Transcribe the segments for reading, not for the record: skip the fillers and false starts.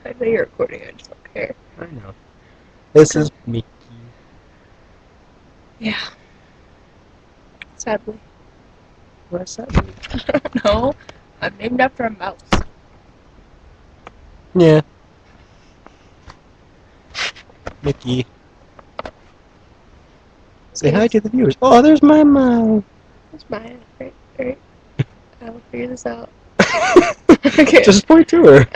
I know you're recording, I just don't care. I know. This is myki. Yeah. Sadly. What's that mean? I don't know. I'm named after a mouse. Yeah. Myki. Say hi to the viewers. Oh, there's my mom. That's mine. Right. I'll figure this out. Okay. Just point to her.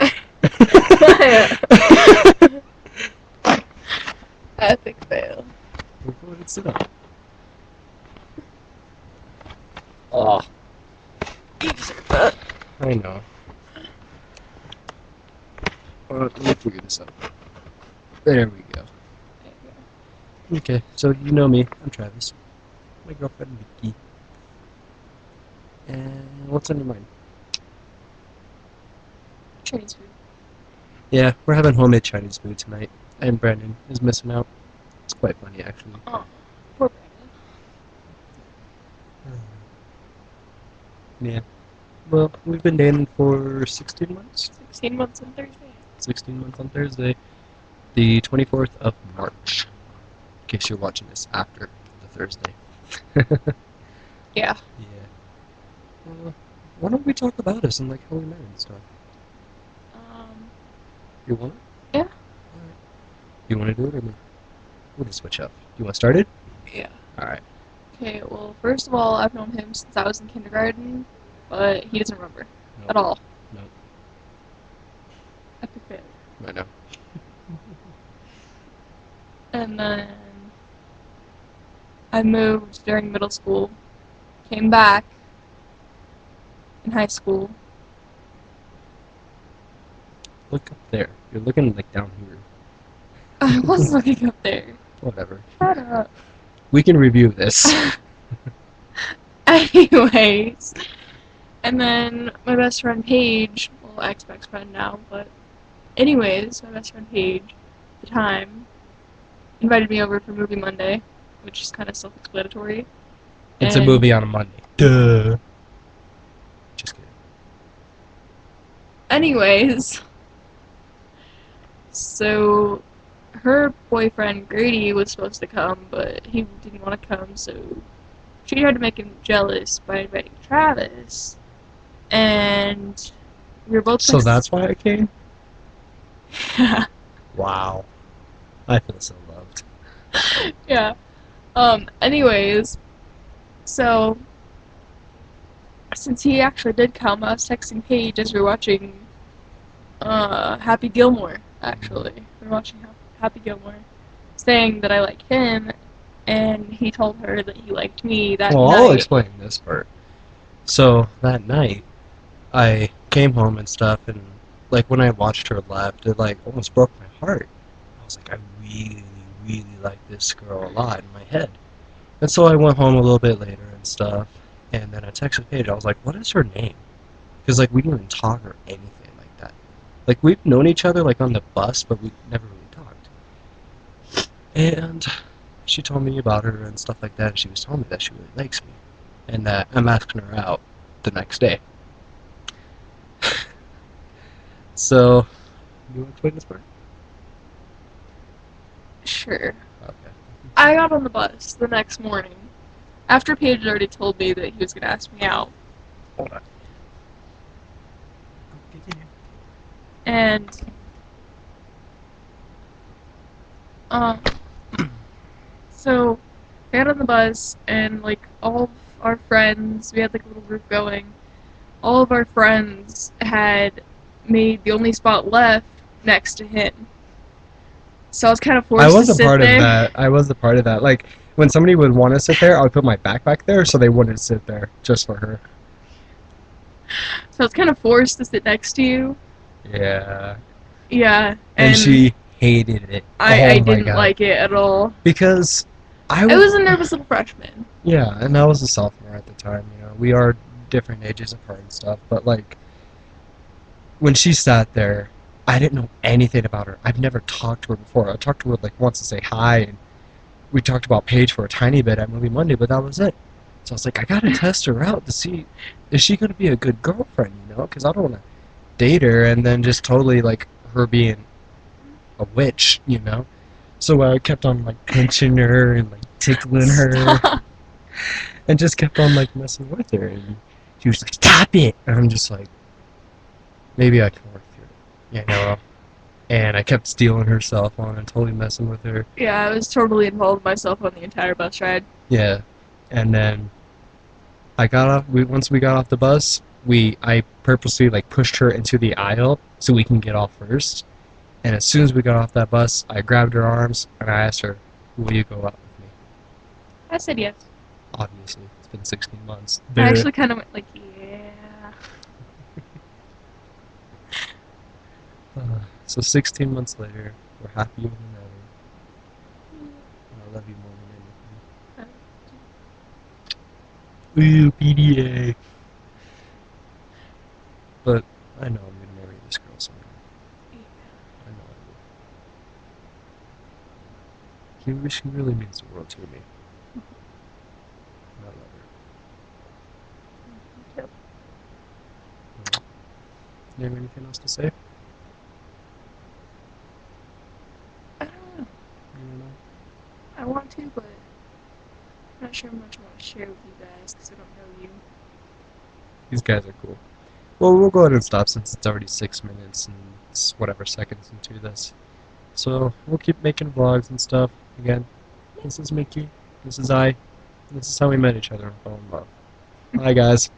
Epic fail. Let's sit up. Oh, You deserve that. I know. Let me figure this out. There we go. There you Okay, so you know me. I'm Travis. My girlfriend, Myki. And what's on your mind? go. Chinese food. Yeah, we're having homemade Chinese food tonight. And Brandon is missing out. It's quite funny, actually. Oh, poor Brandon. Yeah. Well, we've been dating for 16 months. 16 months on Thursday. 16 months on Thursday. The 24th of March. In case you're watching this after the Thursday. Yeah. Yeah. Why don't we talk about us and like how we met and stuff? You want it? Yeah. Alright. You want to do it or me? We'll just switch up. You want to start it? Yeah. Alright. Okay, well, first of all, I've known him since I was in kindergarten, but he doesn't remember No. at all. No. Epic fail. I know. And then I moved during middle school, came back in high school. Look up there. You're looking like down here. I was looking up there. Whatever. Shut up. We can review this. Anyways, and then my best friend Paige, well, ex-best friend now, but anyways, my best friend Paige, at the time, invited me over for Movie Monday, which is kind of self-explanatory. It's a And- movie on a Monday. Duh. Just kidding. Anyways, so her boyfriend Grady was supposed to come, but he didn't want to come, so she tried to make him jealous by inviting Travis, and we were both. So that's why I came? Yeah. Wow. I feel so loved. Yeah. Anyways, so since he actually did come, I was texting Paige as we were watching Happy Gilmore, actually. We were watching Happy Gilmore, saying that I like him, and he told her that he liked me that Well, night. I'll explain this part. So, that night, I came home and stuff, and, like, when I watched her left, it, like, almost broke my heart. I was like, I really, really like this girl a lot in my head. And so I went home a little bit later and stuff, and then I texted Paige. I was like, what is her name? Because, like, we didn't even talk or anything like that. Like, we've known each other, like, on the bus, but we never really talked. And she told me about her and stuff like that, and she was telling me that she really likes me, and that I'm asking her out the next day. So, you want to explain this part? Sure. Okay. I got on the bus the next morning, after Paige had already told me that he was going to ask me out, Hold on. Continue. and so we got on the bus, and like all of our friends, we had like a little group going. All of our friends had made the only spot left next to him, so I was kind of forced I was to a sit part there. of that. I was a part of that. Like, when somebody would want to sit there, I would put my backpack there so they wouldn't sit there just for her. So I was kind of forced to sit next to you. Yeah. Yeah, And she hated it. I Oh my didn't God. like it at all. Because I I was a nervous little freshman. Yeah, and I was a sophomore at the time, you know. We are different ages apart and stuff, but like when she sat there, I didn't know anything about her. I've never talked to her before. I talked to her like once to say hi, and we talked about Paige for a tiny bit at Movie Monday, but that was it. So I was like, I gotta test her out to see, is she gonna be a good girlfriend, you know? Because I don't want to date her and then just totally like her being a witch, you know. So I kept on like pinching her and like tickling her, Stop. and just kept on like messing with her. And she was like, "Stop it!" And I'm just like, maybe I can work through it, you know. And I kept stealing her cell phone and totally messing with her. Yeah, I was totally involved myself on the entire bus ride. Yeah, and then I got off. Once we got off the bus, I purposely like pushed her into the aisle so we can get off first. And as soon as we got off that bus, I grabbed her arms and I asked her, "Will you go out with me?" I said yes. Obviously, it's been 16 months. I There. actually kind of went like, yeah. So 16 months later, we're happier than ever. And I love you more than anything. Ooh, PDA. But I know I'm gonna marry this girl someday. I know I will. She really means the world to me. And I love Yep. her. Do you have anything else to say? I don't know. You don't know? I want to, but I'm not sure how much I want to share with you guys because I don't know you. These guys are cool. Well, we'll go ahead and stop since it's already 6 minutes and it's whatever seconds into this. So we'll keep making vlogs and stuff. Again, this is Mickey. This is I. This is how we met each other and fell in love. Bye, guys.